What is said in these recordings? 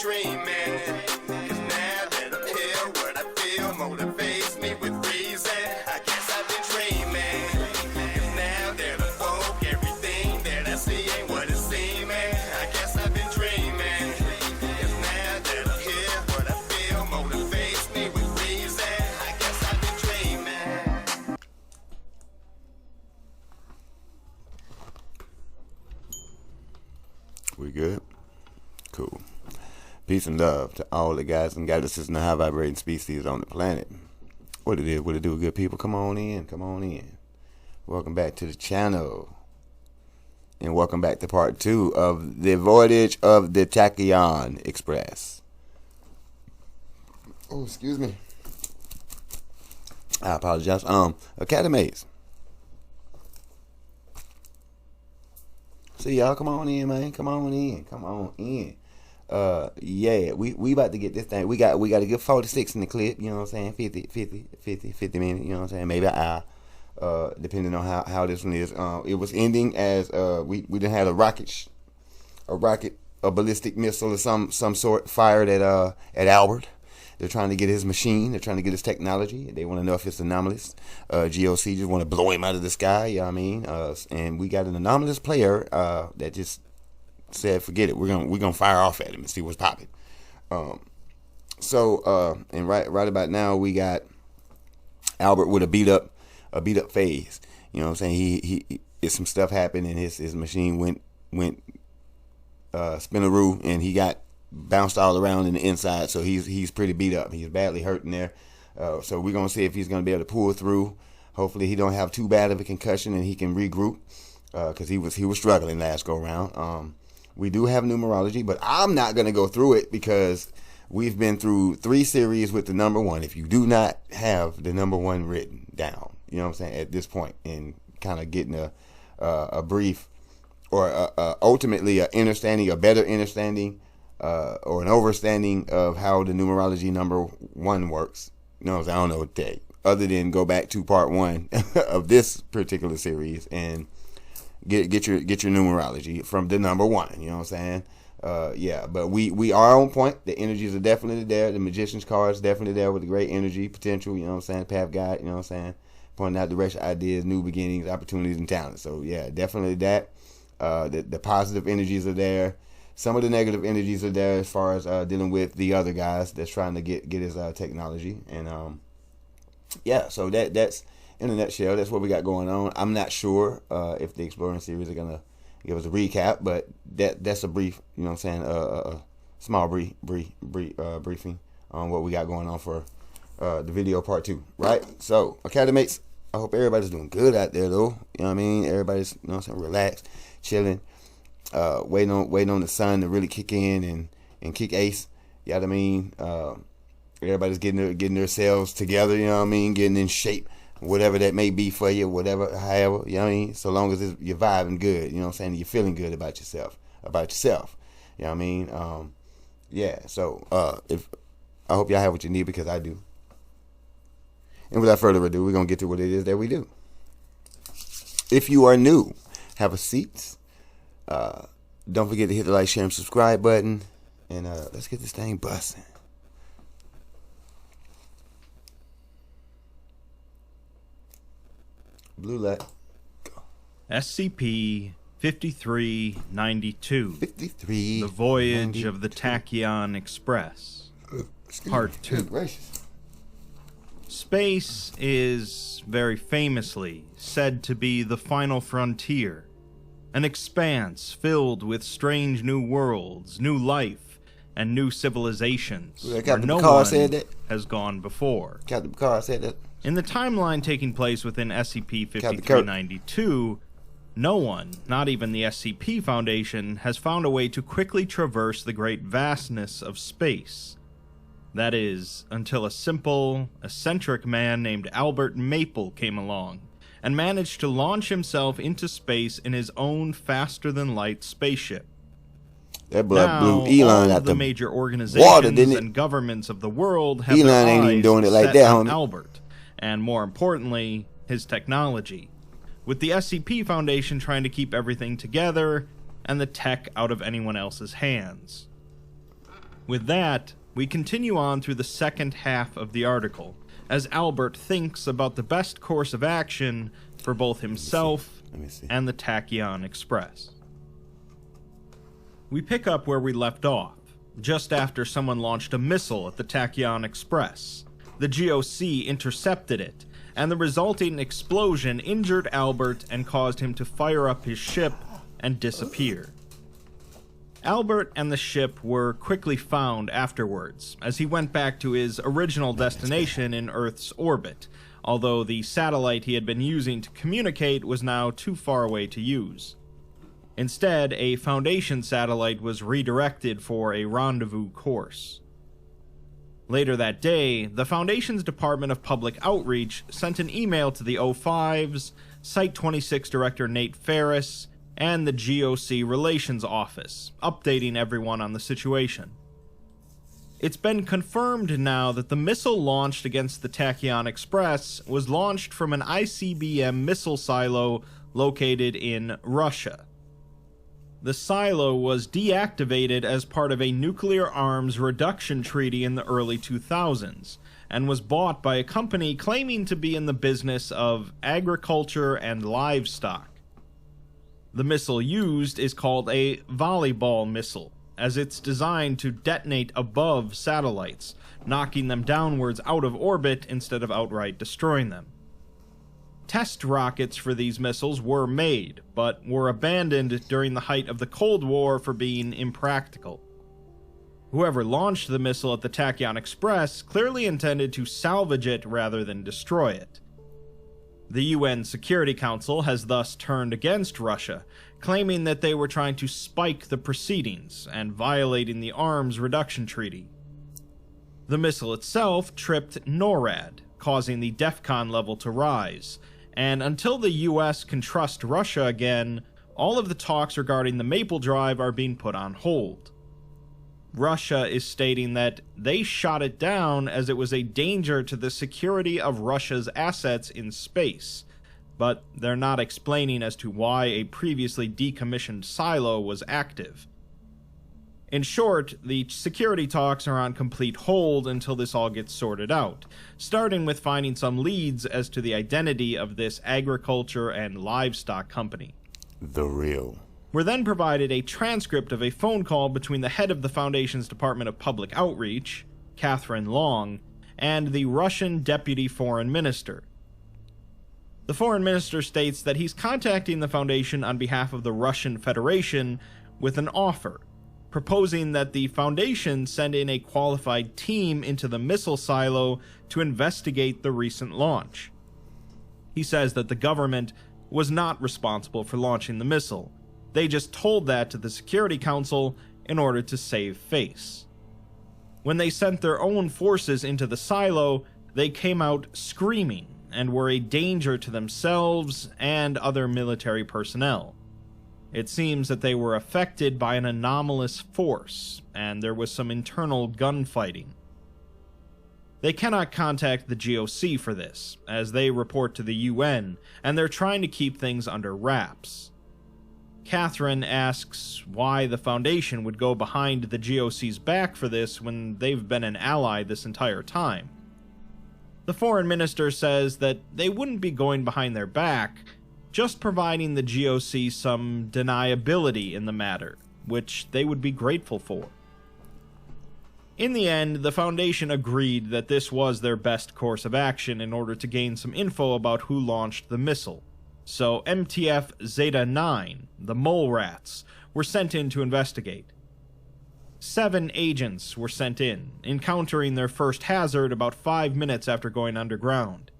dreaming. 'Cause now that I'm here, what I feel motivates me with reason. I guess I've been dreaming. 'Cause now that I'm woke, everything that I see ain't what it seems. I guess I've been dreaming. 'Cause now that I'm here, what I feel motivates me with reason. I guess I've been dreaming. We good? Cool. Peace and love to all the guys and goddesses and the high vibrating species on the planet. What it is, what it do, good people? Come on in, come on in. Welcome back to the channel. And welcome back to part 2 of the Voyage of the Tachyon Express. Oh, excuse me. I apologize. Academies. See y'all, come on in, man. Come on in. Come on in. Yeah, we about to get this thing. We got a good 46 in the clip, you know what I'm saying? 50 minutes, you know what I'm saying? Maybe an hour, depending on how this one is. It was ending as we done had a ballistic missile of some sort fired at Albert. They're trying to get his machine. They're trying to get his technology. They want to know if it's anomalous. GOC just want to blow him out of the sky. You know what I mean? And we got an anomalous player that just said, "Forget it. We're gonna fire off at him and see what's popping." And right about now we got Albert with a beat up phase. You know what I'm saying? He some stuff happened and his machine went spinaroo and he got bounced all around in the inside, so he's pretty beat up. He's badly hurt in there. So we're gonna see if he's gonna be able to pull through. Hopefully he don't have too bad of a concussion and he can regroup, because he was struggling last go around. We do have numerology, but I'm not gonna go through it because we've been through 3 series with the number 1. If you do not have the number 1 written down, you know what I'm saying, at this point, and kind of getting a brief or ultimately a better understanding, or an overstanding of how the numerology number 1 works. You know, I don't know what to tell you, other than go back to part 1 of this particular series and get your numerology from the number 1. You know what I'm saying? Yeah, but we are on point. The energies are definitely there. The magician's card is definitely there with the great energy potential. You know what I'm saying? Path guide. You know what I'm saying? Pointing out direction, ideas, new beginnings, opportunities, and talents. So yeah, definitely that. The positive energies are there. Some of the negative energies are there as far as dealing with the other guys that's trying to get his technology. And yeah, so that's in a nutshell. That's what we got going on. I'm not sure if the Exploring series are gonna give us a recap, but that's a brief, you know what I'm saying, a small briefing on what we got going on for the video part 2, right? So, Academates, I hope everybody's doing good out there, though. You know what I mean? Everybody's, you know what I'm saying, relaxed, chilling. Waiting on the sun to really kick in and kick ace. You know what I mean? Everybody's getting themselves together, you know what I mean? Getting in shape, whatever that may be for you, whatever, however, you know what I mean? So long as you're vibing good, you know what I'm saying? You're feeling good about yourself. You know what I mean? Yeah, so I hope y'all have what you need, because I do. And without further ado, we're going to get to what it is that we do. If you are new, have a seat. Don't forget to hit the like, share, and subscribe button. And let's get this thing busting. Blue light. Go. SCP-5392. The Voyage of the Tachyon Express. Part 2. Space is very famously said to be the final frontier. An expanse filled with strange new worlds, new life, and new civilizations where no one has gone before. Captain Picard said that. In the timeline taking place within SCP-5392, no one, not even the SCP Foundation, has found a way to quickly traverse the great vastness of space. That is, until a simple, eccentric man named Albert Maple came along and managed to launch himself into space in his own faster-than-light spaceship. That blood blew Elon out the major organizations water, didn't it? And governments of the world have Elon their ain't eyes even doing it like set that, on homie. Albert, and more importantly, his technology, with the SCP Foundation trying to keep everything together and the tech out of anyone else's hands. With that, we continue on through the second half of the article, as Albert thinks about the best course of action for both himself and the Tachyon Express. We pick up where we left off, just after someone launched a missile at the Tachyon Express. The GOC intercepted it, and the resulting explosion injured Albert and caused him to fire up his ship and disappear. Albert and the ship were quickly found afterwards, as he went back to his original destination in Earth's orbit, although the satellite he had been using to communicate was now too far away to use. Instead, a Foundation satellite was redirected for a rendezvous course. Later that day, the Foundation's Department of Public Outreach sent an email to the O5s, Site-26 Director Nate Ferris, and the GOC Relations Office, updating everyone on the situation. It's been confirmed now that the missile launched against the Tachyon Express was launched from an ICBM missile silo located in Russia. The silo was deactivated as part of a nuclear arms reduction treaty in the early 2000s, and was bought by a company claiming to be in the business of agriculture and livestock. The missile used is called a volleyball missile, as it's designed to detonate above satellites, knocking them downwards out of orbit instead of outright destroying them. Test rockets for these missiles were made, but were abandoned during the height of the Cold War for being impractical. Whoever launched the missile at the Tachyon Express clearly intended to salvage it rather than destroy it. The UN Security Council has thus turned against Russia, claiming that they were trying to spike the proceedings and violating the Arms Reduction Treaty. The missile itself tripped NORAD, causing the DEFCON level to rise, and until the US can trust Russia again, all of the talks regarding the Maple Drive are being put on hold. Russia is stating that they shot it down as it was a danger to the security of Russia's assets in space, but they're not explaining as to why a previously decommissioned silo was active. In short, the security talks are on complete hold until this all gets sorted out, starting with finding some leads as to the identity of this agriculture and livestock company. The real. We're then provided a transcript of a phone call between the head of the Foundation's Department of Public Outreach, Catherine Long, and the Russian Deputy Foreign Minister. The Foreign Minister states that he's contacting the Foundation on behalf of the Russian Federation with an offer, proposing that the Foundation send in a qualified team into the missile silo to investigate the recent launch. He says that the government was not responsible for launching the missile. They just told that to the Security Council in order to save face. When they sent their own forces into the silo, they came out screaming and were a danger to themselves and other military personnel. It seems that they were affected by an anomalous force, and there was some internal gunfighting. They cannot contact the GOC for this, as they report to the UN, and they're trying to keep things under wraps. Catherine asks why the Foundation would go behind the GOC's back for this when they've been an ally this entire time. The Foreign Minister says that they wouldn't be going behind their back, just providing the GOC some deniability in the matter, which they would be grateful for. In the end, the Foundation agreed that this was their best course of action in order to gain some info about who launched the missile. So MTF Zeta 9, the mole rats, were sent in to investigate. 7 agents were sent in, encountering their first hazard about 5 minutes after going underground.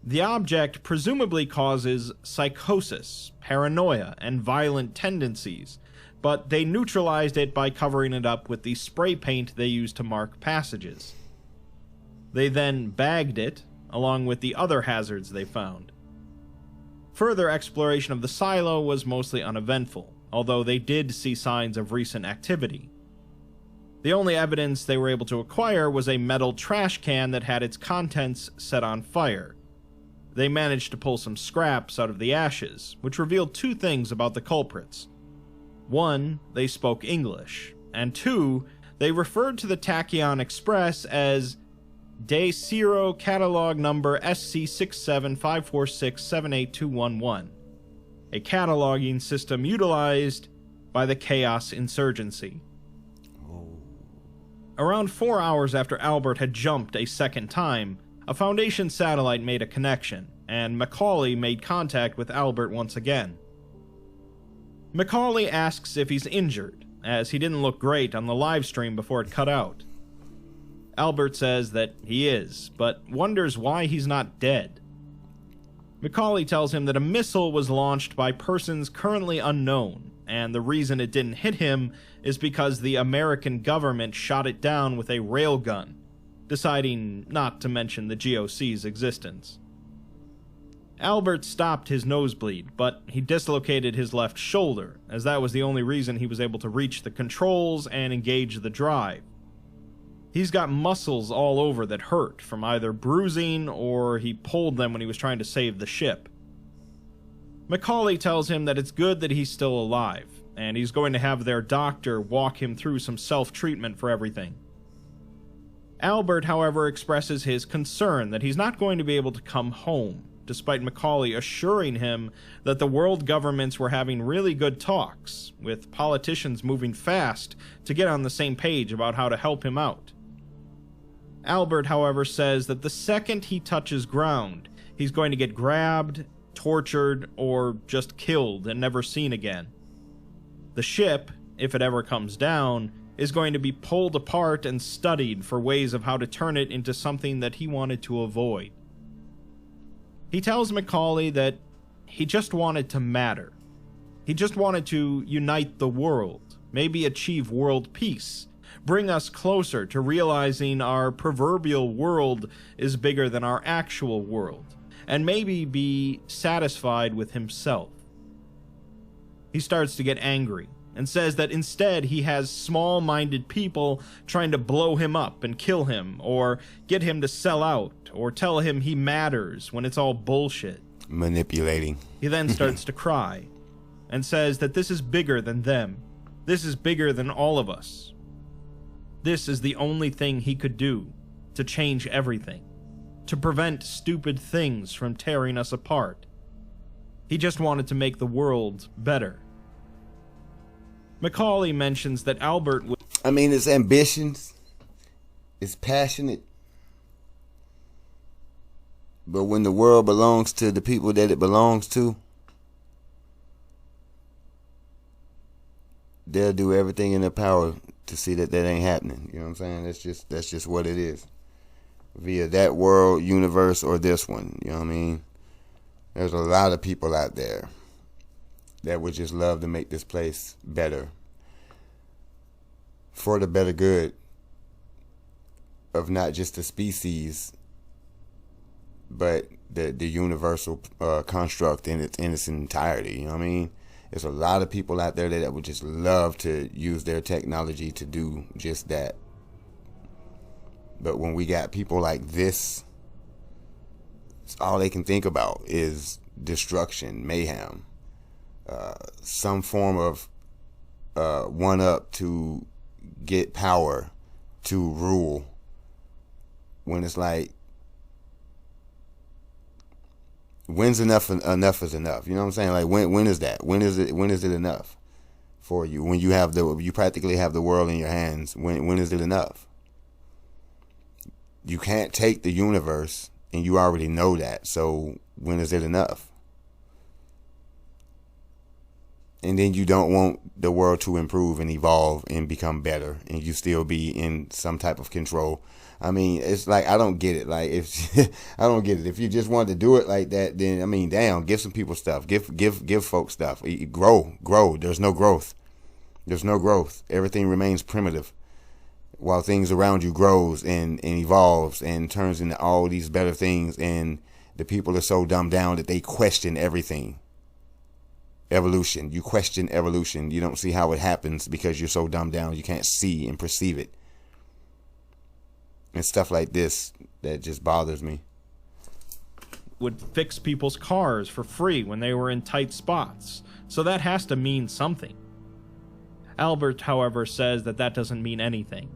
The object presumably causes psychosis, paranoia, and violent tendencies, but they neutralized it by covering it up with the spray paint they used to mark passages. They then bagged it, along with the other hazards they found. Further exploration of the silo was mostly uneventful, although they did see signs of recent activity. The only evidence they were able to acquire was a metal trash can that had its contents set on fire. They managed to pull some scraps out of the ashes, which revealed 2 things about the culprits. 1, they spoke English, and 2, they referred to the Tachyon Express as Day 0 Catalog Number SC-67546-78211, a cataloging system utilized by the Chaos Insurgency. Around 4 hours after Albert had jumped a second time, a Foundation satellite made a connection, and Macaulay made contact with Albert once again. Macaulay asks if he's injured, as he didn't look great on the live stream before it cut out. Albert says that he is, but wonders why he's not dead. Macaulay tells him that a missile was launched by persons currently unknown, and the reason it didn't hit him is because the American government shot it down with a railgun, deciding not to mention the GOC's existence. Albert stopped his nosebleed, but he dislocated his left shoulder, as that was the only reason he was able to reach the controls and engage the drive. He's got muscles all over that hurt from either bruising or he pulled them when he was trying to save the ship. Macaulay tells him that it's good that he's still alive, and he's going to have their doctor walk him through some self-treatment for everything. Albert, however, expresses his concern that he's not going to be able to come home, despite Macaulay assuring him that the world governments were having really good talks, with politicians moving fast to get on the same page about how to help him out. Albert, however, says that the second he touches ground, he's going to get grabbed, tortured, or just killed and never seen again. The ship, if it ever comes down, is going to be pulled apart and studied for ways of how to turn it into something that he wanted to avoid. He tells Macaulay that he just wanted to matter. He just wanted to unite the world, maybe achieve world peace, bring us closer to realizing our proverbial world is bigger than our actual world, and maybe be satisfied with himself. He starts to get angry and says that instead he has small-minded people trying to blow him up and kill him, or get him to sell out, or tell him he matters when it's all bullshit. Manipulating. He then starts to cry, and says that this is bigger than them. This is bigger than all of us. This is the only thing he could do to change everything, to prevent stupid things from tearing us apart. He just wanted to make the world better. Macaulay mentions that Albert would... I mean, it's ambitions. It's passionate. But when the world belongs to the people that it belongs to, they'll do everything in their power to see that that ain't happening. You know what I'm saying? That's just what it is. Via that world, universe, or this one. You know what I mean? There's a lot of people out there that would just love to make this place better, for the better good of not just the species, but the universal construct in its entirety. You know what I mean? There's a lot of people out there that would just love to use their technology to do just that. But when we got people like this, all they can think about is destruction, mayhem, some form of one-up to get power, to rule. When it's like, when's enough is enough? You know what I'm saying? Like, when is that? When is it enough for you? When you practically have the world in your hands, when is it enough? You can't take the universe, and you already know that. So when is it enough? And then you don't want the world to improve and evolve and become better, and you still be in some type of control. I mean, it's like, I don't get it. Like, if I don't get it. If you just wanted to do it like that, then I mean, damn, give some people stuff. Give folks stuff. Grow. There's no growth. There's no growth. Everything remains primitive, while things around you grows and evolves and turns into all these better things. And the people are so dumbed down that they question everything. Evolution. You question evolution. You don't see how it happens because you're so dumbed down you can't see and perceive it. And stuff like this that just bothers me. Would fix people's cars for free when they were in tight spots. So that has to mean something. Albert, however, says that that doesn't mean anything.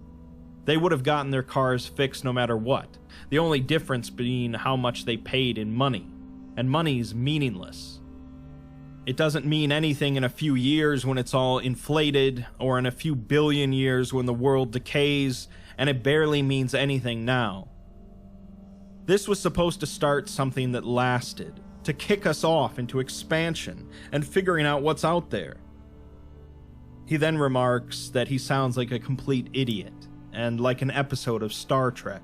They would have gotten their cars fixed no matter what, the only difference being how much they paid in money, and money's meaningless. It doesn't mean anything in a few years when it's all inflated, or in a few billion years when the world decays, and it barely means anything now. This was supposed to start something that lasted, to kick us off into expansion and figuring out what's out there. He then remarks that he sounds like a complete idiot, and like an episode of Star Trek.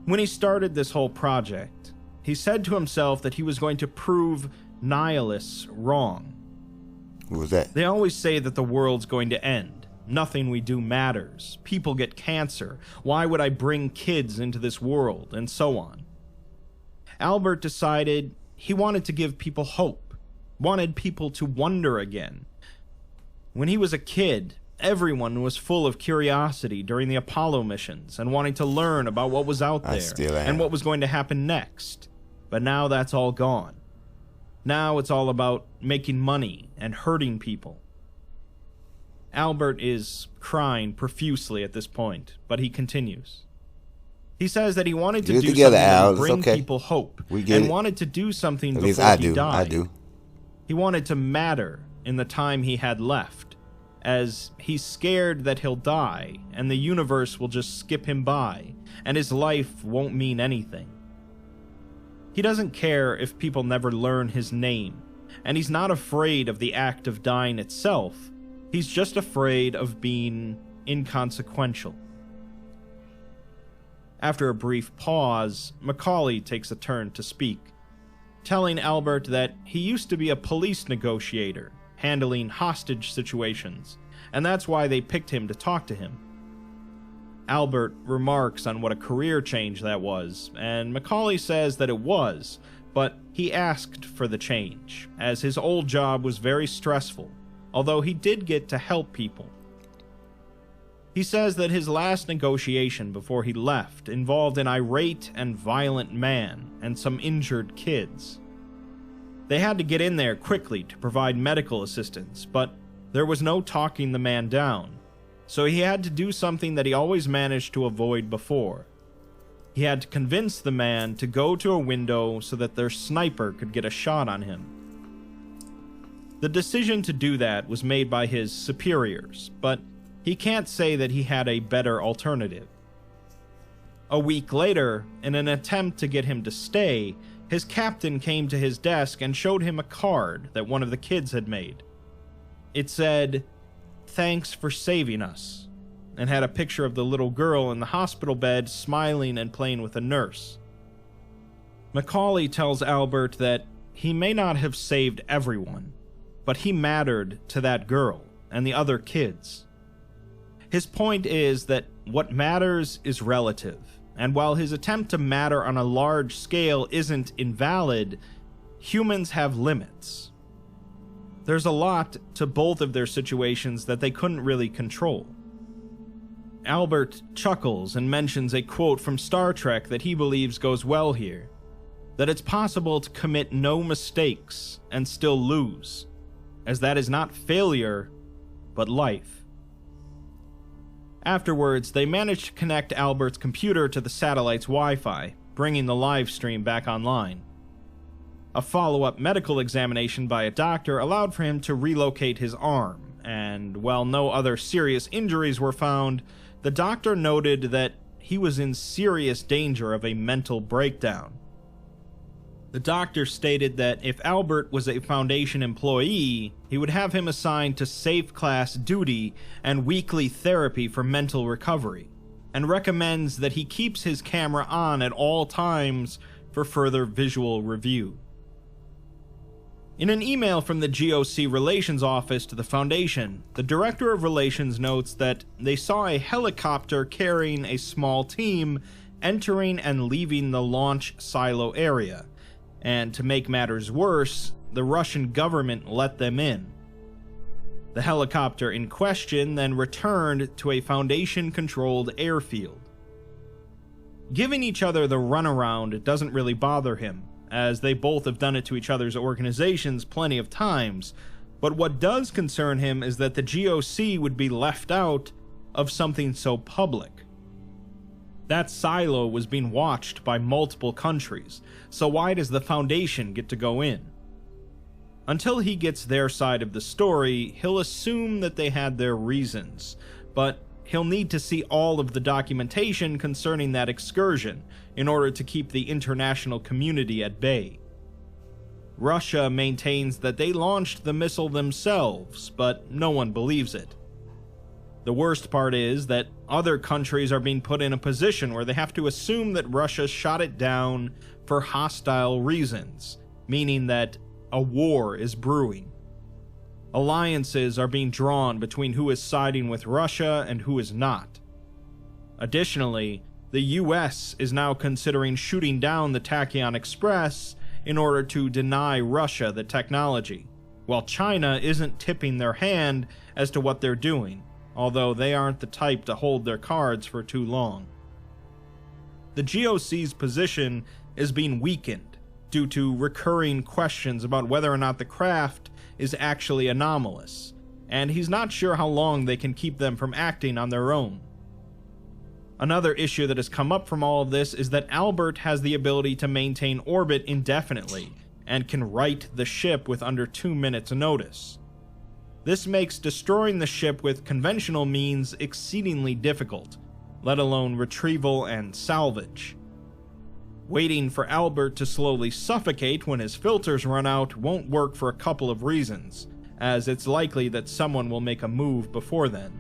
When he started this whole project, he said to himself that he was going to prove nihilists wrong. What was that? They always say that the world's going to end. Nothing we do matters. People get cancer. Why would I bring kids into this world? And so on. Albert decided he wanted to give people hope, wanted people to wonder again. When he was a kid, everyone was full of curiosity during the Apollo missions and wanting to learn about what was out there and what was going to happen next. But now that's all gone. Now it's all about making money and hurting people. Albert is crying profusely at this point, but he continues. He says that he wanted to do something that would bring people hope, and wanted to do something before he died. I do. He wanted to matter in the time he had left, as he's scared that he'll die, and the universe will just skip him by, and his life won't mean anything. He doesn't care if people never learn his name, and he's not afraid of the act of dying itself. He's just afraid of being inconsequential. After a brief pause, Macaulay takes a turn to speak, telling Albert that he used to be a police negotiator, handling hostage situations, and that's why they picked him to talk to him. Albert remarks on what a career change that was, and Macaulay says that it was, but he asked for the change, as his old job was very stressful, although he did get to help people. He says that his last negotiation before he left involved an irate and violent man and some injured kids. They had to get in there quickly to provide medical assistance, but there was no talking the man down, so he had to do something that he always managed to avoid before. He had to convince the man to go to a window so that their sniper could get a shot on him. The decision to do that was made by his superiors, but he can't say that he had a better alternative. A week later, in an attempt to get him to stay, his captain came to his desk and showed him a card that one of the kids had made. It said, "Thanks for saving us," and had a picture of the little girl in the hospital bed smiling and playing with a nurse. Macaulay tells Albert that he may not have saved everyone, but he mattered to that girl and the other kids. His point is that what matters is relative, and while his attempt to matter on a large scale isn't invalid, humans have limits. There's a lot to both of their situations that they couldn't really control. Albert chuckles and mentions a quote from Star Trek that he believes goes well here, that it's possible to commit no mistakes and still lose, as that is not failure, but life. Afterwards, they managed to connect Albert's computer to the satellite's Wi-Fi, bringing the live stream back online. A follow-up medical examination by a doctor allowed for him to relocate his arm, and while no other serious injuries were found, the doctor noted that he was in serious danger of a mental breakdown. The doctor stated that if Albert was a Foundation employee, he would have him assigned to safe class duty and weekly therapy for mental recovery, and recommends that he keeps his camera on at all times for further visual review. In an email from the GOC Relations Office to the Foundation, the Director of Relations notes that they saw a helicopter carrying a small team entering and leaving the launch silo area, and to make matters worse, the Russian government let them in. The helicopter in question then returned to a Foundation-controlled airfield. Giving each other the runaround doesn't really bother him, as they both have done it to each other's organizations plenty of times, But what does concern him is that the GOC would be left out of something so public. That silo was being watched by multiple countries, so why does the Foundation get to go in? Until he gets their side of the story, he'll assume that they had their reasons, but he'll need to see all of the documentation concerning that excursion in order to keep the international community at bay. Russia maintains that they launched the missile themselves, but no one believes it. The worst part is that other countries are being put in a position where they have to assume that Russia shot it down for hostile reasons, meaning that a war is brewing. Alliances are being drawn between who is siding with Russia and who is not. Additionally, the US is now considering shooting down the Tachyon Express in order to deny Russia the technology, while China isn't tipping their hand as to what they're doing, although they aren't the type to hold their cards for too long. The GOC's position is being weakened due to recurring questions about whether or not the craft is actually anomalous, and he's not sure how long they can keep them from acting on their own. Another issue that has come up from all of this is that Albert has the ability to maintain orbit indefinitely, and can right the ship with under 2 minutes notice. This makes destroying the ship with conventional means exceedingly difficult, let alone retrieval and salvage. Waiting for Albert to slowly suffocate when his filters run out won't work for a couple of reasons, as it's likely that someone will make a move before then,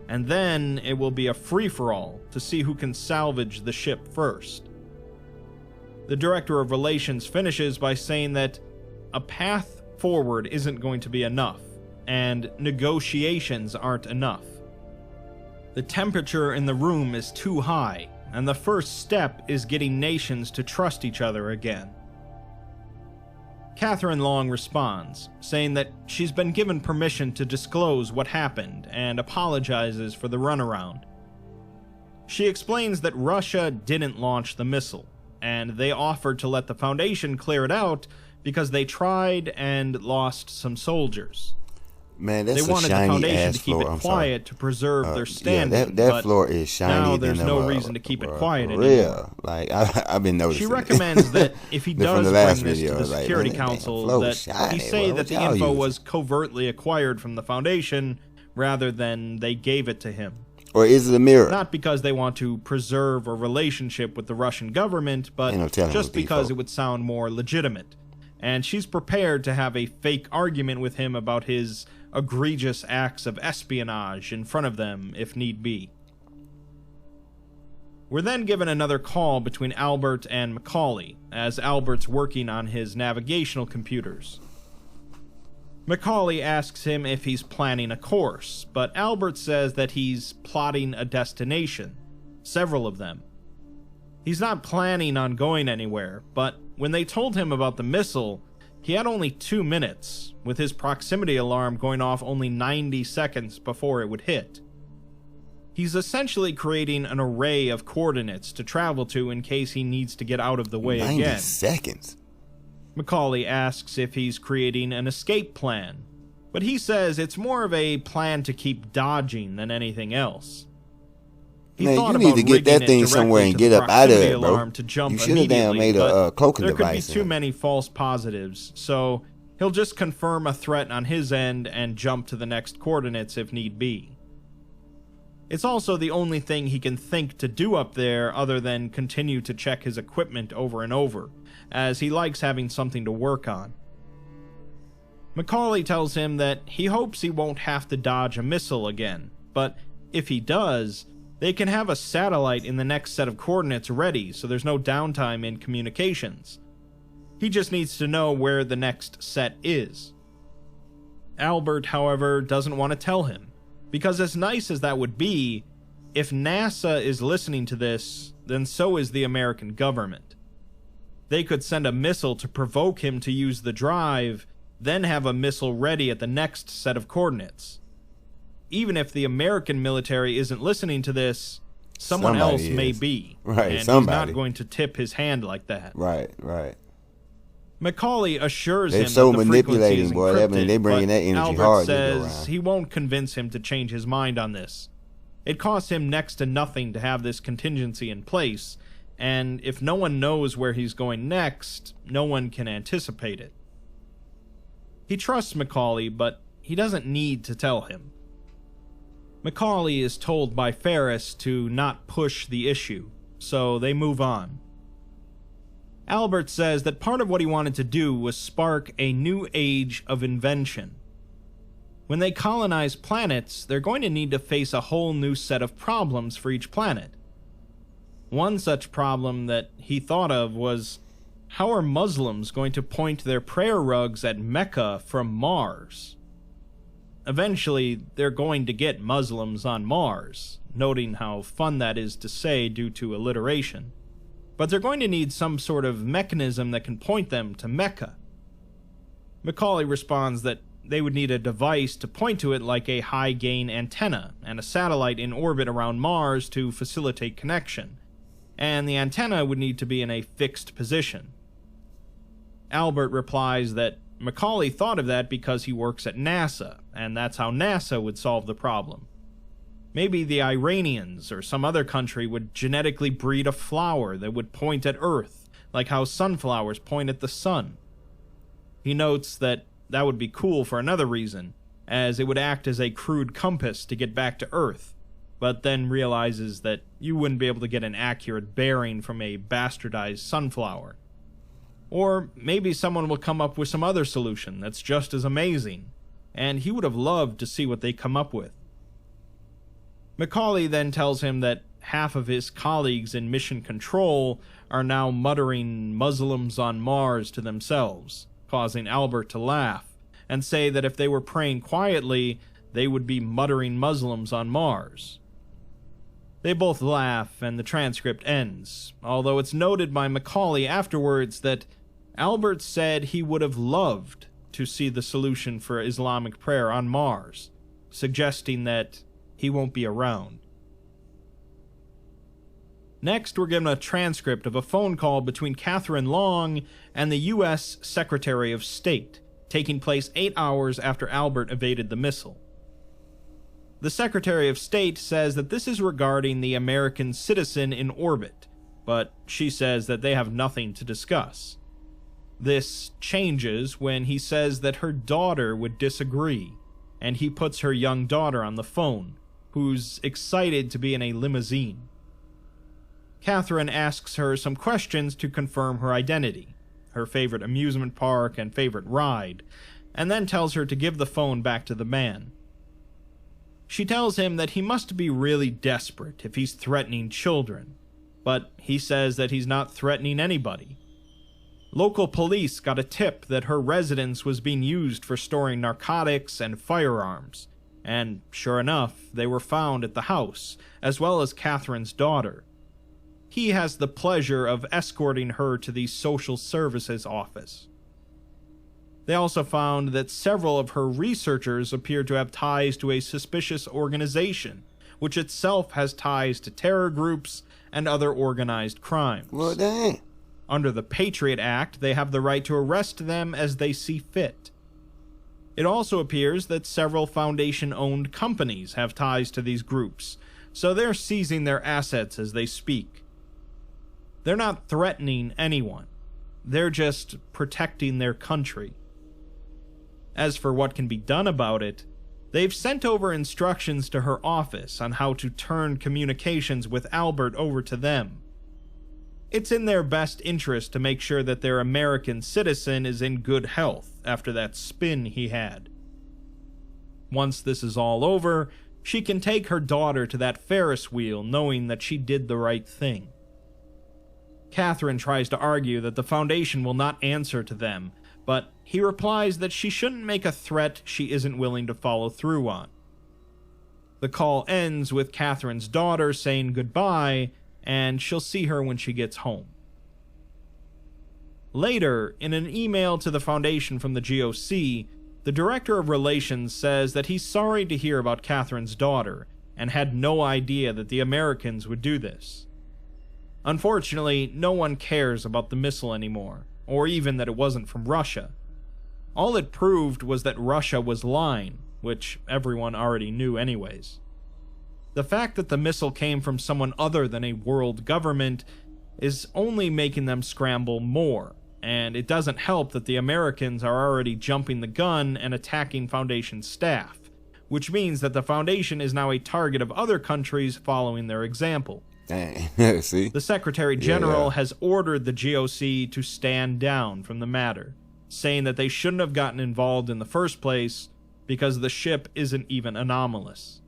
and then it will be a free-for-all to see who can salvage the ship first. The Director of Relations finishes by saying that a path forward isn't going to be enough, and negotiations aren't enough. The temperature in the room is too high, and the first step is getting nations to trust each other again. Catherine Long responds, saying that she's been given permission to disclose what happened and apologizes for the runaround. She explains that Russia didn't launch the missile, and they offered to let the Foundation clear it out because they tried and lost some soldiers. Man, that's they wanted a shiny the Foundation ass to keep floor. it quiet to preserve their standing. Yeah, that floor is shiny. Now there's no reason to keep it quiet anymore. Real. Like I've been noticing. She recommends that if he does bring this to the like, Security man, Council, that shiny. he say that the info using? was covertly acquired from the Foundation rather than they gave it to him. Or is it a mirror? Not because they want to preserve a relationship with the Russian government, but just because it would sound more legitimate. And she's prepared to have a fake argument with him about his egregious acts of espionage in front of them if need be. We're then given another call between Albert and Macaulay, as Albert's working on his navigational computers. Macaulay asks him if he's planning a course, but Albert says that he's plotting a destination, several of them. He's not planning on going anywhere, but when they told him about the missile, he had only 2 minutes, with his proximity alarm going off only 90 seconds before it would hit. He's essentially creating an array of coordinates to travel to in case he needs to get out of the way 90 again. seconds? Macaulay asks if he's creating an escape plan, but he says it's more of a plan to keep dodging than anything else. He Man, thought you need to get that thing somewhere and get up out of it, bro. You should have damn made a cloaking device. There could be too many false positives, so he'll just confirm a threat on his end and jump to the next coordinates if need be. It's also the only thing he can think to do up there other than continue to check his equipment over and over, as he likes having something to work on. Macaulay tells him that he hopes he won't have to dodge a missile again, but if he does, they can have a satellite in the next set of coordinates ready so there's no downtime in communications. He just needs to know where the next set is. Albert, however, doesn't want to tell him, because as nice as that would be, if NASA is listening to this, then so is the American government. They could send a missile to provoke him to use the drive, then have a missile ready at the next set of coordinates. Even if the American military isn't listening to this, someone else may be. Right, and somebody. He's not going to tip his hand like that. Right. Macaulay assures They're him so that the frequency manipulating, is boy. That mean encrypted, they bringing but that energy Albert hard to go says around. he won't convince him to change his mind on this. It costs him next to nothing to have this contingency in place, and if no one knows where he's going next, no one can anticipate it. He trusts Macaulay, but he doesn't need to tell him. Macaulay is told by Ferris to not push the issue, so they move on. Albert says that part of what he wanted to do was spark a new age of invention. When they colonize planets, they're going to need to face a whole new set of problems for each planet. One such problem that he thought of was, how are Muslims going to point their prayer rugs at Mecca from Mars? Eventually, they're going to get Muslims on Mars, noting how fun that is to say due to alliteration. But they're going to need some sort of mechanism that can point them to Mecca. Macaulay responds that they would need a device to point to it like a high-gain antenna and a satellite in orbit around Mars to facilitate connection, and the antenna would need to be in a fixed position. Albert replies that Macaulay thought of that because he works at NASA, and that's how NASA would solve the problem. Maybe the Iranians or some other country would genetically breed a flower that would point at Earth, like how sunflowers point at the sun. He notes that that would be cool for another reason, as it would act as a crude compass to get back to Earth, but then realizes that you wouldn't be able to get an accurate bearing from a bastardized sunflower. Or maybe someone will come up with some other solution that's just as amazing, and he would have loved to see what they come up with. Macaulay then tells him that half of his colleagues in Mission Control are now muttering Muslims on Mars to themselves, causing Albert to laugh, and say that if they were praying quietly, they would be muttering Muslims on Mars. They both laugh, and the transcript ends, although it's noted by Macaulay afterwards that Albert said he would have loved to see the solution for Islamic prayer on Mars, suggesting that he won't be around. Next, we're given a transcript of a phone call between Catherine Long and the U.S. Secretary of State, taking place 8 hours after Albert evaded the missile. The Secretary of State says that this is regarding the American citizen in orbit, but she says that they have nothing to discuss. This changes when he says that her daughter would disagree, and he puts her young daughter on the phone, who's excited to be in a limousine. Catherine asks her some questions to confirm her identity, her favorite amusement park and favorite ride, and then tells her to give the phone back to the man. She tells him that he must be really desperate if he's threatening children, but he says that he's not threatening anybody. Local police got a tip that her residence was being used for storing narcotics and firearms, and sure enough, they were found at the house, as well as Catherine's daughter. He has the pleasure of escorting her to the social services office. They also found that several of her researchers appear to have ties to a suspicious organization, which itself has ties to terror groups and other organized crimes. Well, dang. Under the Patriot Act, they have the right to arrest them as they see fit. It also appears that several Foundation-owned companies have ties to these groups, so they're seizing their assets as they speak. They're not threatening anyone. They're just protecting their country. As for what can be done about it, they've sent over instructions to her office on how to turn communications with Albert over to them. It's in their best interest to make sure that their American citizen is in good health after that spin he had. Once this is all over, she can take her daughter to that Ferris wheel knowing that she did the right thing. Catherine tries to argue that the Foundation will not answer to them, but he replies that she shouldn't make a threat she isn't willing to follow through on. The call ends with Catherine's daughter saying goodbye, and she'll see her when she gets home. Later, in an email to the Foundation from the GOC, the Director of Relations says that he's sorry to hear about Catherine's daughter, and had no idea that the Americans would do this. Unfortunately, no one cares about the missile anymore, or even that it wasn't from Russia. All it proved was that Russia was lying, which everyone already knew anyways. The fact that the missile came from someone other than a world government is only making them scramble more, and it doesn't help that the Americans are already jumping the gun and attacking Foundation staff, which means that the Foundation is now a target of other countries following their example. Dang. See? The Secretary General has ordered the GOC to stand down from the matter, saying that they shouldn't have gotten involved in the first place because the ship isn't even anomalous.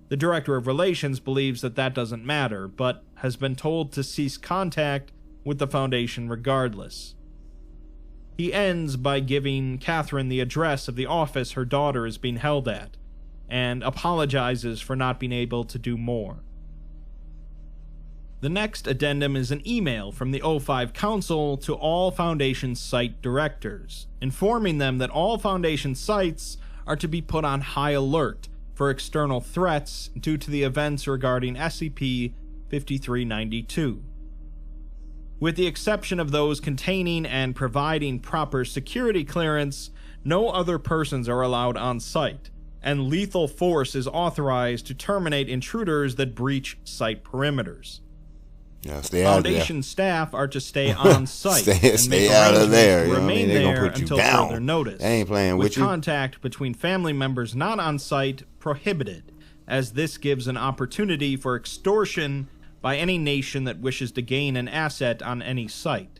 The Director of Relations believes that that doesn't matter, but has been told to cease contact with the Foundation regardless. He ends by giving Catherine the address of the office her daughter is being held at, and apologizes for not being able to do more. The next addendum is an email from the O5 Council to all Foundation site directors, informing them that all Foundation sites are to be put on high alert for external threats due to the events regarding SCP-5392. With the exception of those containing and providing proper security clearance, no other persons are allowed on site, and lethal force is authorized to terminate intruders that breach site perimeters. Yeah, stay out of there. Foundation staff are to stay on site stay out of there. You know what I mean? They're there gonna put you until down. further notice. They ain't playing with you. Contact between family members not on site prohibited, as this gives an opportunity for extortion by any nation that wishes to gain an asset on any site.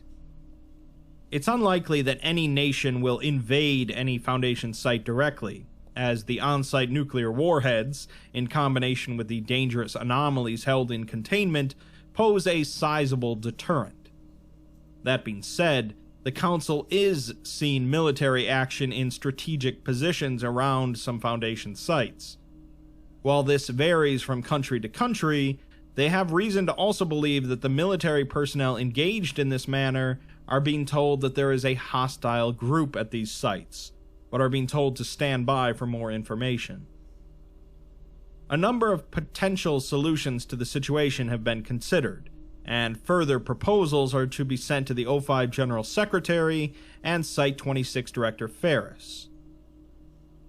It's unlikely that any nation will invade any Foundation site directly, as the on-site nuclear warheads, in combination with the dangerous anomalies held in containment, pose a sizable deterrent. That being said, the Council is seeing military action in strategic positions around some Foundation sites. While this varies from country to country, they have reason to also believe that the military personnel engaged in this manner are being told that there is a hostile group at these sites, but are being told to stand by for more information. A number of potential solutions to the situation have been considered, and further proposals are to be sent to the O5 General Secretary and Site 26 Director Ferris.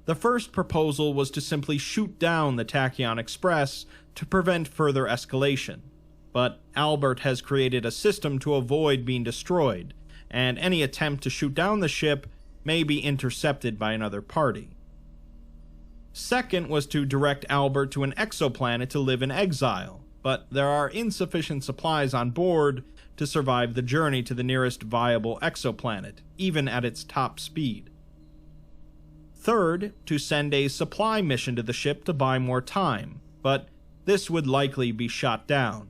The first proposal was to simply shoot down the Tachyon Express to prevent further escalation, but Albert has created a system to avoid being destroyed, and any attempt to shoot down the ship may be intercepted by another party. Second was to direct Albert to an exoplanet to live in exile, but there are insufficient supplies on board to survive the journey to the nearest viable exoplanet, even at its top speed. Third, to send a supply mission to the ship to buy more time, but this would likely be shot down.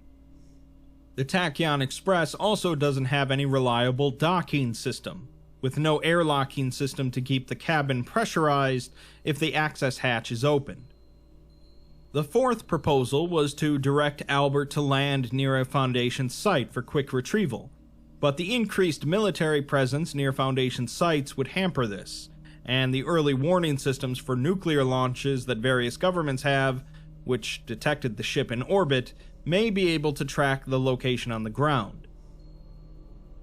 The Tachyon Express also doesn't have any reliable docking system, with no airlocking system to keep the cabin pressurized if the access hatch is opened. The fourth proposal was to direct Albert to land near a Foundation site for quick retrieval, but the increased military presence near Foundation sites would hamper this, and the early warning systems for nuclear launches that various governments have, which detected the ship in orbit, may be able to track the location on the ground.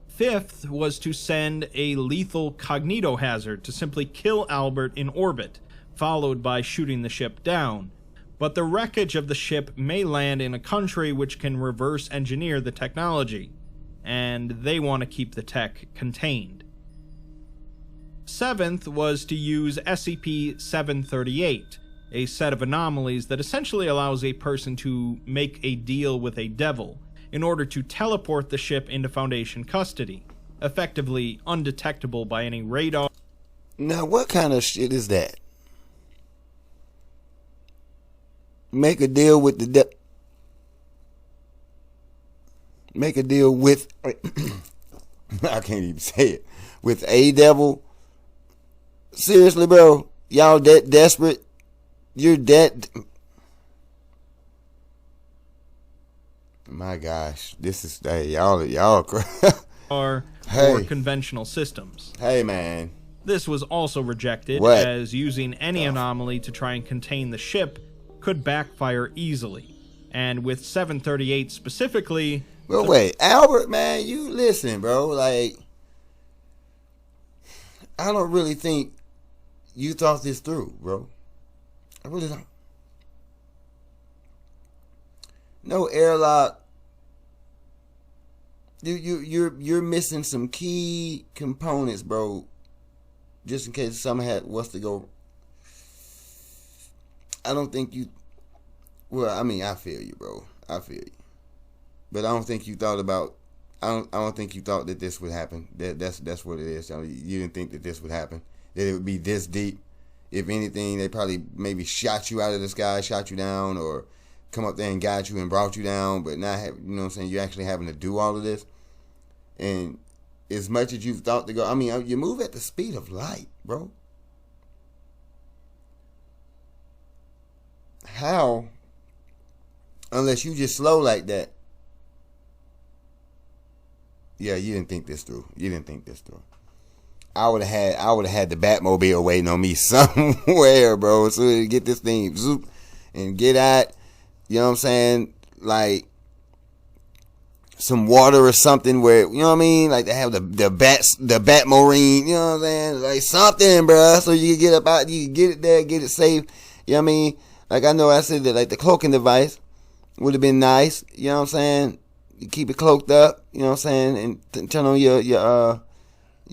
Fifth was to send a lethal cognitohazard to simply kill Albert in orbit, followed by shooting the ship down, but the wreckage of the ship may land in a country which can reverse engineer the technology, and they want to keep the tech contained. Seventh was to use SCP-738, a set of anomalies that essentially allows a person to make a deal with a devil in order to teleport the ship into Foundation custody, effectively undetectable by any radar. Now, what kind of shit is that? Make a deal with the make a deal with I can't even say it. With a devil? Seriously, bro? Y'all that desperate? You're that... My gosh, this is... Hey, y'all Or hey. conventional systems. Hey, man. This was also rejected, What? as using any anomaly to try and contain the ship could backfire easily. And with 738 specifically... But wait, Albert, man, you listen, bro. Like, I don't really think you thought this through, bro. I really don't. No airlock. You're missing some key components, bro. Just in case something was to go. I don't think you. Well, I mean, I feel you, bro. I feel you. But I don't think you thought about. I don't think you thought that this would happen. That's what it is. I mean, you didn't think that this would happen. That it would be this deep. If anything, they probably maybe shot you out of the sky, shot you down, or come up there and got you and brought you down. But not have, you know what I'm saying? You're actually having to do all of this. And as much as you've thought to go, I mean, you move at the speed of light, bro. How? Unless you just slow like that. Yeah, you didn't think this through. You didn't think this through. I would have had the Batmobile waiting on me somewhere, bro. So to get this thing zoop and get at, you know what I'm saying? Like some water or something where, you know what I mean? Like they have the Batmarine, you know what I'm saying? Like something, bro. So you can get up out, you can get it there, get it safe. You know what I mean? Like I know I said that like the cloaking device would have been nice. You know what I'm saying? You keep it cloaked up. You know what I'm saying? And turn on your